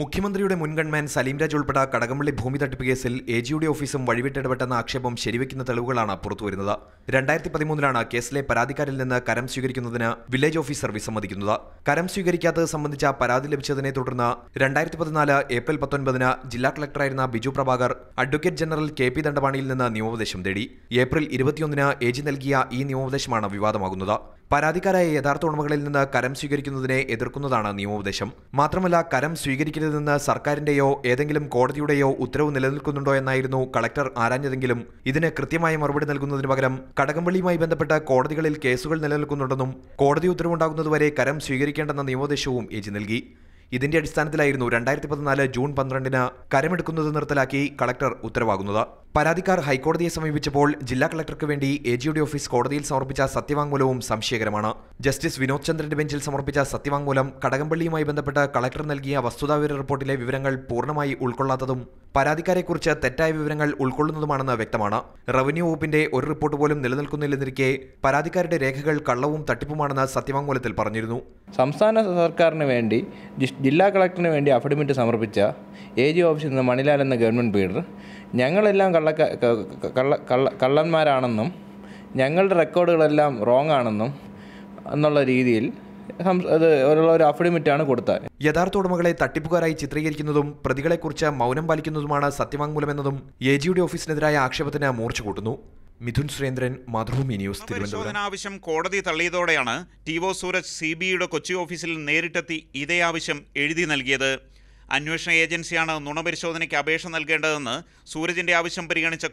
മുഖ്യമന്ത്രിയുടെ മുൻഗൺമാൻ സലീംരാജ് ഉൾപ്പെടെ കടകംപള്ളി ഭൂമി തട്ടിപ്പ് കേസിൽ എജിയുടെ ഓഫീസും വഴിവിട്ടിടപെട്ടെന്ന ആക്ഷേപം ശരിവെക്കുന്ന തെളിവുകളാണ് പുറത്തുവരുന്നത്. 2013 കേസിലെ പരാതിക്കാരിൽ നിന്ന് കരം സ്വീകരിക്കുന്നതിന് വില്ലേജ് ഓഫീസർ വിസമ്മതിക്കുന്നത്. കരം സ്വീകരിക്കാത്തത് സംബന്ധിച്ച പരാതി ലഭിച്ചതിനെ തുടർന്ന് 2014 ഏപ്രിൽ 19 ജില്ലാ കളക്ടറായിരുന്ന Biju Prabhakar advocate general K P. ദണ്ഡപാണിയിൽ നിന്ന് നിയമോപദേശം തേടി. ഏപ്രിൽ 21 എജി നൽകിയ ഈ നിയമോപദേശമാണ് വിവാദമാകുന്നത്. പരാതിക്കാരായ യഥാർത്ഥ ഉടമകളിൽ നിന്ന് കരം സ്വീകരിക്കുന്നതിനെ എതിർക്കുന്നതാണ് നിയമോപദേശം. മാത്രമല്ല, കരം സ്വീകരിക്കരുതെന്ന് സർക്കാരിന്റെയോ ഏതെങ്കിലും കോടതിയുടെയോ ഉത്തരവ് നിലനിൽക്കുന്നുണ്ടോ എന്നായിരുന്നു കളക്ടർ ആരാഞ്ഞതെങ്കിലും ഇതിന് കൃത്യമായ മറുപടി നൽകുന്നതിന് പകരം കടകംപള്ളിയുമായി ബന്ധപ്പെട്ട കോടതികളിൽ കേസുകൾ നിലനിൽക്കുന്നുണ്ടെന്നും കോടതി ഉത്തരവുണ്ടാകുന്നതുവരെ കരം സ്വീകരിക്കേണ്ടെന്ന നിയമോപദേശവും എജി നൽകി. ഇതിന്റെ അടിസ്ഥാനത്തിലായിരുന്നു 2014 ജൂൺ 12 കരമെടുക്കുന്നത് നിർത്തലാക്കി കളക്ടർ ഉത്തരവാകുന്നത്. പരാതിക്കാർ ഹൈക്കോടതിയെ സമീപിച്ചപ്പോൾ ജില്ലാ കളക്ടർക്ക് വേണ്ടി എജിയുടെ ഓഫീസ് കോടതിയിൽ സമർപ്പിച്ച സത്യവാങ്മൂലവും സംശയകരമാണ്. ജസ്റ്റിസ് വിനോദ് ചന്ദ്രന്റെ ബെഞ്ചിൽ സമർപ്പിച്ച സത്യവാങ്മൂലം കടകംപള്ളിയുമായി ബന്ധപ്പെട്ട് കളക്ടർ നൽകിയ വസ്തുതാവിവര റിപ്പോർട്ടിലെ വിവരങ്ങൾ പൂർണ്ണമായി ഉൾക്കൊള്ളാത്തതും പരാതിക്കാരെക്കുറിച്ച് തെറ്റായ വിവരങ്ങൾ ഉൾക്കൊള്ളുന്നതുമാണെന്ന് വ്യക്തമാണ്. റവന്യൂ വകുപ്പിന്റെ ഒരു റിപ്പോർട്ട് പോലും നിലനിൽക്കുന്നില്ലെന്നിരിക്കെ പരാതിക്കാരുടെ രേഖകൾ കള്ളവും തട്ടിപ്പുമാണെന്ന് സത്യവാങ്മൂലത്തിൽ പറഞ്ഞിരുന്നു. സംസ്ഥാന സർക്കാരിന് വേണ്ടി ജില്ലാ കളക്ടറിന് വേണ്ടി അഫിഡവിറ്റ് സമർപ്പിച്ച എജി ഓഫീസിൽ നിന്ന് മണിലാൽ എന്ന ഗവൺമെൻറ് ബീഡർ ഞങ്ങളെല്ലാം കള്ളന്മാരാണെന്നും ഞങ്ങളുടെ റെക്കോർഡുകളെല്ലാം റോങ് ആണെന്നും എന്നുള്ള രീതിയിൽ ഒരു അഫിഡവിറ്റാണ് കൊടുത്തത്. യഥാർത്ഥ ഉടമകളെ തട്ടിപ്പുകാരായി ചിത്രീകരിക്കുന്നതും പ്രതികളെക്കുറിച്ച് മൗനം പാലിക്കുന്നതുമാണ് സത്യവാങ്മൂലമെന്നതും എജിയുടെ ഓഫീസിനെതിരായ ആക്ഷേപത്തിന് മൂർച്ച കൂട്ടുന്നു. മിഥുൻ സുരേന്ദ്രൻ, മാതൃഭൂമി ന്യൂസ്, തിരുവനന്തപുരം. ആവശ്യം കോടതി തള്ളിയതോടെയാണ് ടി.ഒ. സൂരജ് സിബിഐയുടെ കൊച്ചി ഓഫീസിൽ നേരിട്ടെത്തി ഇതേ ആവശ്യം എഴുതി നൽകിയത്. അന്വേഷണ ഏജൻസിയാണ് നുണപരിശോധനയ്ക്ക് അപേക്ഷ നൽകേണ്ടതെന്ന് സൂരജിന്റെ ആവശ്യം പരിഗണിച്ച